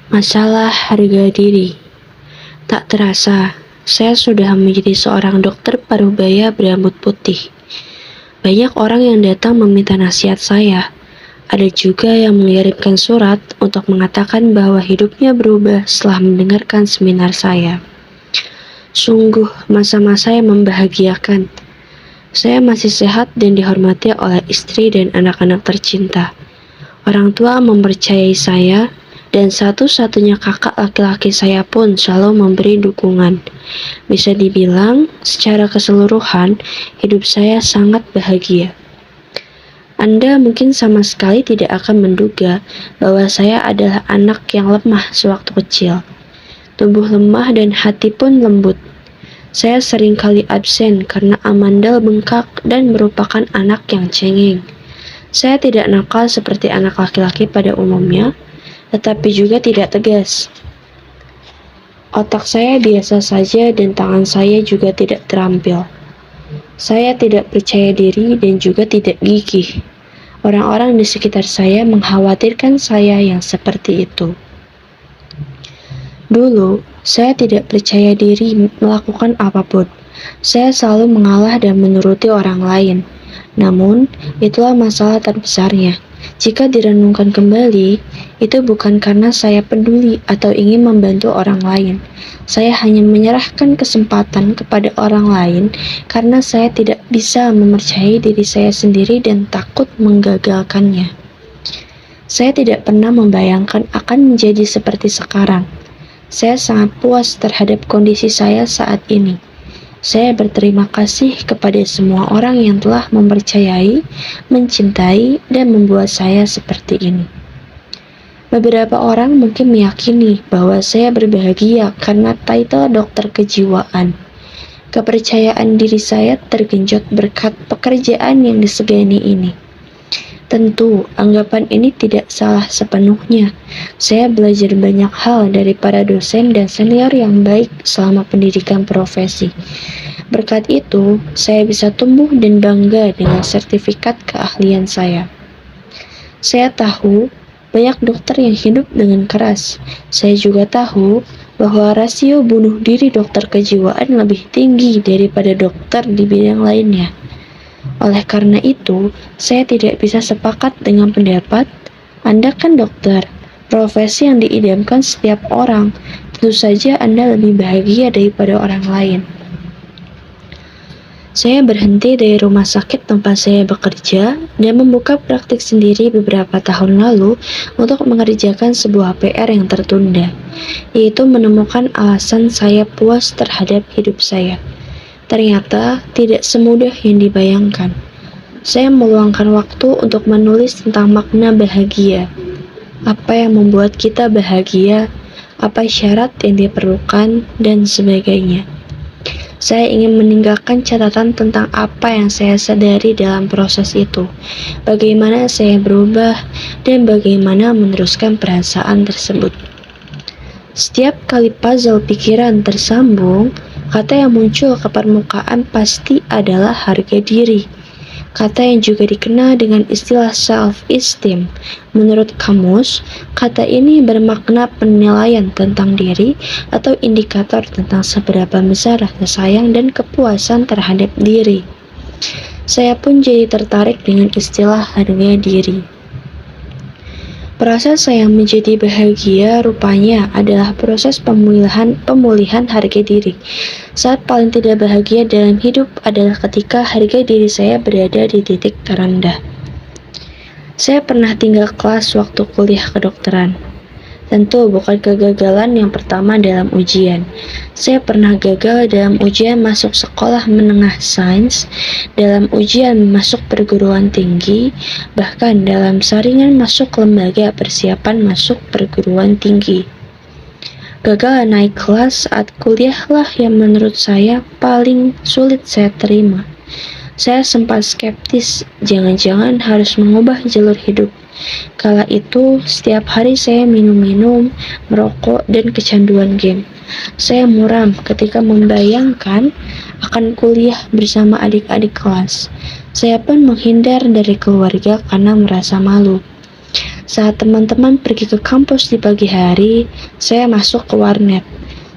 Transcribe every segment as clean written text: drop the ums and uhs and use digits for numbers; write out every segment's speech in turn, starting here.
Masalah harga diri. Tak terasa, saya sudah menjadi seorang dokter parubaya berambut putih. Banyak orang yang datang meminta nasihat saya. Ada juga yang mengirimkan surat untuk mengatakan bahwa hidupnya berubah setelah mendengarkan seminar saya. Sungguh masa-masa yang membahagiakan. Saya masih sehat dan dihormati oleh istri dan anak-anak tercinta. Orang tua mempercayai saya, dan satu-satunya kakak laki-laki saya pun selalu memberi dukungan. Bisa dibilang, secara keseluruhan, hidup saya sangat bahagia. Anda mungkin sama sekali tidak akan menduga bahwa saya adalah anak yang lemah sewaktu kecil. Tubuh lemah dan hati pun lembut. Saya seringkali absen karena amandel bengkak dan merupakan anak yang cengeng. Saya tidak nakal seperti anak laki-laki pada umumnya, tetapi juga tidak tegas. Otak saya biasa saja dan tangan saya juga tidak terampil. Saya tidak percaya diri dan juga tidak gigih. Orang-orang di sekitar saya mengkhawatirkan saya yang seperti itu. Dulu, saya tidak percaya diri melakukan apapun. Saya selalu mengalah dan menuruti orang lain. Namun, itulah masalah terbesarnya. Jika direnungkan kembali, itu bukan karena saya peduli atau ingin membantu orang lain. Saya hanya menyerahkan kesempatan kepada orang lain karena saya tidak bisa mempercayai diri saya sendiri dan takut menggagalkannya. Saya tidak pernah membayangkan akan menjadi seperti sekarang. Saya sangat puas terhadap kondisi saya saat ini. Saya berterima kasih kepada semua orang yang telah mempercayai, mencintai, dan membuat saya seperti ini. Beberapa orang mungkin meyakini bahwa saya berbahagia karena titel dokter kejiwaan. Kepercayaan diri saya tergenjot berkat pekerjaan yang disegani ini. Tentu, anggapan ini tidak salah sepenuhnya. Saya belajar banyak hal dari para dosen dan senior yang baik selama pendidikan profesi. Berkat itu, saya bisa tumbuh dan bangga dengan sertifikat keahlian saya. Saya tahu banyak dokter yang hidup dengan keras. Saya juga tahu bahwa rasio bunuh diri dokter kejiwaan lebih tinggi daripada dokter di bidang lainnya. Oleh karena itu, saya tidak bisa sepakat dengan pendapat, Anda kan dokter, profesi yang diidamkan setiap orang, tentu saja Anda lebih bahagia daripada orang lain. Saya berhenti dari rumah sakit tempat saya bekerja dan membuka praktik sendiri beberapa tahun lalu untuk mengerjakan sebuah PR yang tertunda, yaitu menemukan alasan saya puas terhadap hidup saya. Ternyata tidak semudah yang dibayangkan. Saya meluangkan waktu untuk menulis tentang makna bahagia. Apa yang membuat kita bahagia, apa syarat yang diperlukan, dan sebagainya. Saya ingin meninggalkan catatan tentang apa yang saya sadari dalam proses itu, bagaimana saya berubah, dan bagaimana meneruskan perasaan tersebut. Setiap kali puzzle pikiran tersambung, kata yang muncul ke permukaan pasti adalah harga diri. Kata yang juga dikenal dengan istilah self-esteem. Menurut kamus, kata ini bermakna penilaian tentang diri atau indikator tentang seberapa besar rasa sayang dan kepuasan terhadap diri. Saya pun jadi tertarik dengan istilah harga diri. Proses saya menjadi bahagia rupanya adalah proses pemulihan harga diri. Saat paling tidak bahagia dalam hidup adalah ketika harga diri saya berada di titik terendah. Saya pernah tinggal kelas waktu kuliah kedokteran. Tentu bukan kegagalan yang pertama dalam ujian. Saya pernah gagal dalam ujian masuk sekolah menengah sains, dalam ujian masuk perguruan tinggi, bahkan dalam saringan masuk lembaga persiapan masuk perguruan tinggi. Gagal naik kelas saat kuliahlah yang menurut saya paling sulit saya terima. Saya sempat skeptis, jangan-jangan harus mengubah jalur hidup. Kala itu, setiap hari saya minum-minum, merokok, dan kecanduan game. Saya muram ketika membayangkan akan kuliah bersama adik-adik kelas. Saya pun menghindar dari keluarga karena merasa malu. Saat teman-teman pergi ke kampus di pagi hari, saya masuk ke warnet.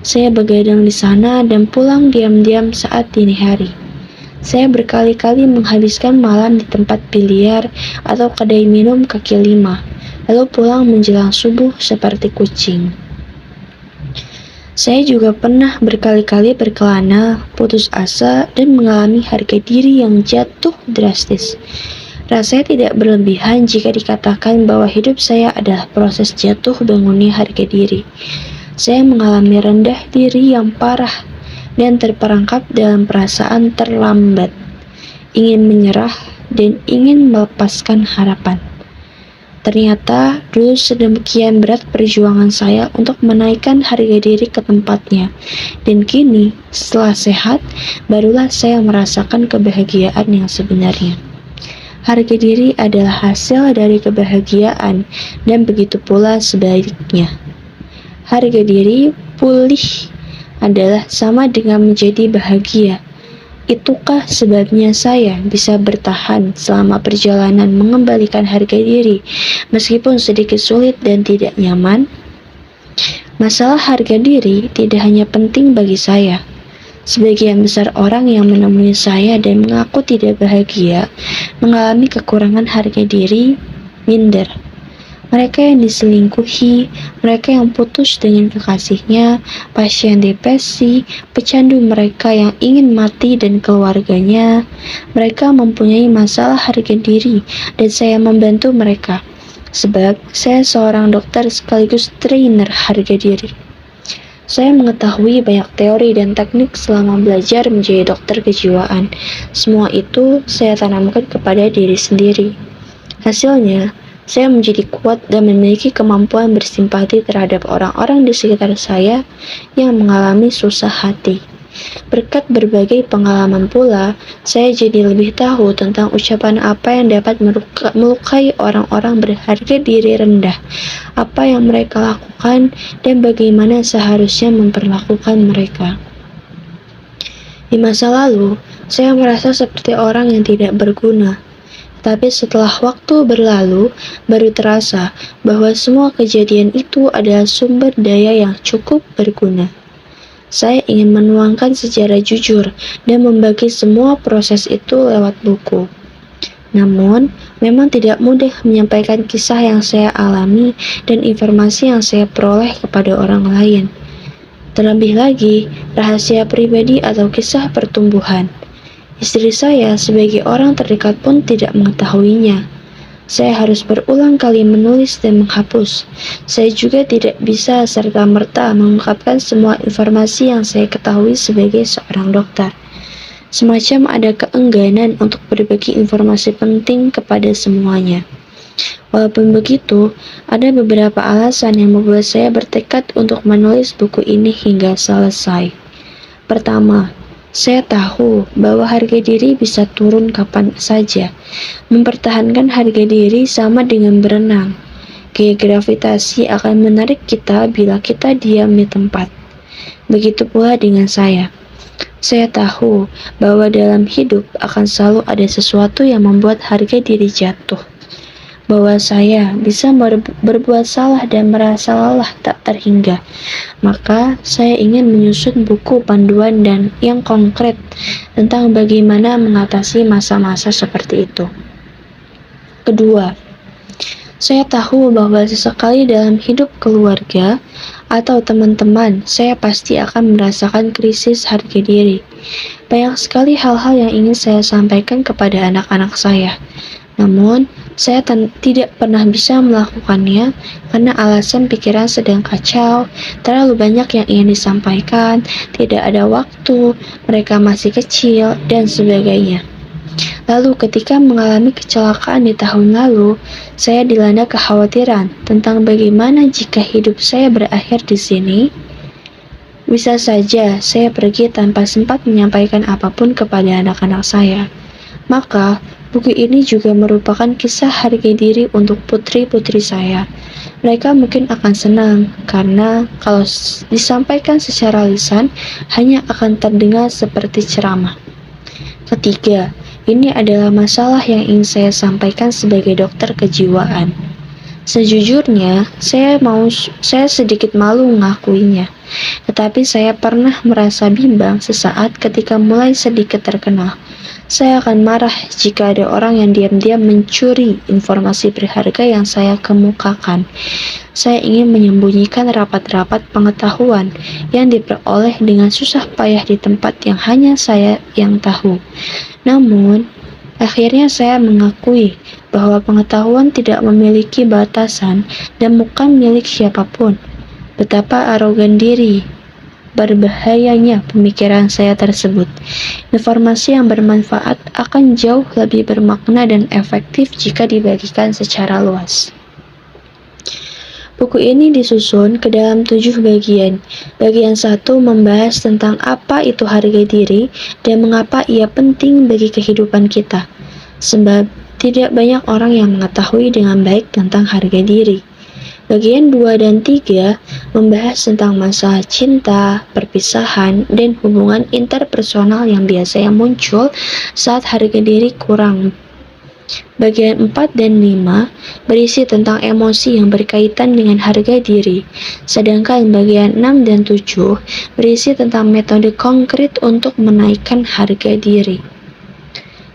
Saya begadang di sana dan pulang diam-diam saat dini hari. Saya berkali-kali menghabiskan malam di tempat biliar atau kedai minum kaki lima, lalu pulang menjelang subuh seperti kucing. Saya juga pernah berkali-kali berkelana, putus asa, dan mengalami harga diri yang jatuh drastis. Rasanya tidak berlebihan jika dikatakan bahwa hidup saya adalah proses jatuh bangunnya harga diri. Saya mengalami rendah diri yang parah dan terperangkap dalam perasaan terlambat, ingin menyerah, dan ingin melepaskan harapan. Ternyata dulu sedemikian berat perjuangan saya untuk menaikkan harga diri ke tempatnya. Dan kini, setelah sehat, barulah saya merasakan kebahagiaan yang sebenarnya. Harga diri adalah hasil dari kebahagiaan, dan begitu pula sebaliknya. Harga diri pulih adalah sama dengan menjadi bahagia. Itukah sebabnya saya bisa bertahan selama perjalanan mengembalikan harga diri, meskipun sedikit sulit dan tidak nyaman? Masalah harga diri tidak hanya penting bagi saya. Sebagian besar orang yang menemui saya dan mengaku tidak bahagia mengalami kekurangan harga diri, minder. Mereka yang diselingkuhi, mereka yang putus dengan kekasihnya, pasien depresi, pecandu mereka yang ingin mati dan keluarganya. Mereka mempunyai masalah harga diri dan saya membantu mereka. Sebab saya seorang dokter sekaligus trainer harga diri. Saya mengetahui banyak teori dan teknik selama belajar menjadi dokter kejiwaan. Semua itu saya tanamkan kepada diri sendiri. Hasilnya, saya menjadi kuat dan memiliki kemampuan bersimpati terhadap orang-orang di sekitar saya yang mengalami susah hati. Berkat berbagai pengalaman pula, saya jadi lebih tahu tentang ucapan apa yang dapat melukai orang-orang berharga diri rendah, apa yang mereka lakukan, dan bagaimana seharusnya memperlakukan mereka. Di masa lalu, saya merasa seperti orang yang tidak berguna. Tapi setelah waktu berlalu, baru terasa bahwa semua kejadian itu adalah sumber daya yang cukup berguna. Saya ingin menuangkan secara jujur dan membagi semua proses itu lewat buku. Namun, memang tidak mudah menyampaikan kisah yang saya alami dan informasi yang saya peroleh kepada orang lain. Terlebih lagi, rahasia pribadi atau kisah pertumbuhan. Istri saya sebagai orang terdekat pun tidak mengetahuinya. Saya harus berulang kali menulis dan menghapus. Saya juga tidak bisa serta-merta mengungkapkan semua informasi yang saya ketahui sebagai seorang dokter. Semacam ada keengganan untuk berbagi informasi penting kepada semuanya. Walaupun begitu, ada beberapa alasan yang membuat saya bertekad untuk menulis buku ini hingga selesai. Pertama, saya tahu bahwa harga diri bisa turun kapan saja. Mempertahankan harga diri sama dengan berenang. Gaya gravitasi akan menarik kita bila kita diam di tempat. Begitu pula dengan saya. Saya tahu bahwa dalam hidup akan selalu ada sesuatu yang membuat harga diri jatuh. Bahwa saya bisa berbuat salah dan merasa lelah tak terhingga. Maka saya ingin menyusun buku panduan dan yang konkret tentang bagaimana mengatasi masa-masa seperti itu. Kedua, saya tahu bahwa sesekali dalam hidup keluarga atau teman-teman, saya pasti akan merasakan krisis harga diri. Banyak sekali hal-hal yang ingin saya sampaikan kepada anak-anak saya. Namun, saya tidak pernah bisa melakukannya karena alasan pikiran sedang kacau, terlalu banyak yang ingin disampaikan, tidak ada waktu, mereka masih kecil, dan sebagainya. Lalu ketika mengalami kecelakaan di tahun lalu, saya dilanda kekhawatiran tentang bagaimana jika hidup saya berakhir di sini. Bisa saja saya pergi tanpa sempat menyampaikan apapun kepada anak-anak saya. Maka, buku ini juga merupakan kisah harga diri untuk putri-putri saya. Mereka mungkin akan senang, karena kalau disampaikan secara lisan, hanya akan terdengar seperti ceramah. Ketiga, ini adalah masalah yang ingin saya sampaikan sebagai dokter kejiwaan. Sejujurnya, saya sedikit malu mengakuinya, tetapi saya pernah merasa bimbang sesaat ketika mulai sedikit terkenal. Saya akan marah jika ada orang yang diam-diam mencuri informasi berharga yang saya kemukakan. Saya ingin menyembunyikan rapat-rapat pengetahuan yang diperoleh dengan susah payah di tempat yang hanya saya yang tahu. Namun, akhirnya saya mengakui bahwa pengetahuan tidak memiliki batasan dan bukan milik siapapun. Betapa arogan diri, berbahayanya pemikiran saya tersebut. Informasi yang bermanfaat akan jauh lebih bermakna dan efektif jika dibagikan secara luas. Buku ini disusun ke dalam 7 bagian. Bagian 1 membahas tentang apa itu harga diri dan mengapa ia penting bagi kehidupan kita. Sebab tidak banyak orang yang mengetahui dengan baik tentang harga diri. Bagian 2 dan 3 membahas tentang masalah cinta, perpisahan, dan hubungan interpersonal yang biasanya muncul saat harga diri kurang. Bagian 4 dan 5 berisi tentang emosi yang berkaitan dengan harga diri, sedangkan bagian 6 dan 7 berisi tentang metode konkret untuk menaikkan harga diri.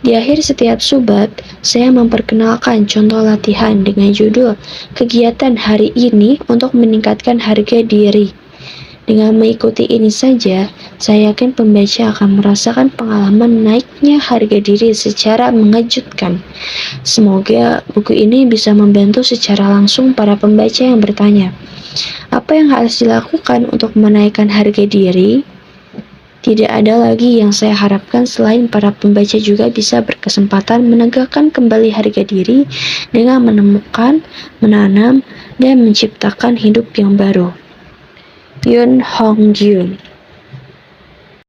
Di akhir setiap subbab, saya memperkenalkan contoh latihan dengan judul "Kegiatan hari ini untuk meningkatkan harga diri". Dengan mengikuti ini saja, saya yakin pembaca akan merasakan pengalaman naiknya harga diri secara mengejutkan. Semoga buku ini bisa membantu secara langsung para pembaca yang bertanya, apa yang harus dilakukan untuk menaikkan harga diri? Tidak ada lagi yang saya harapkan selain para pembaca juga bisa berkesempatan menegakkan kembali harga diri dengan menemukan, menanam, dan menciptakan hidup yang baru. Yoon Hong Jun.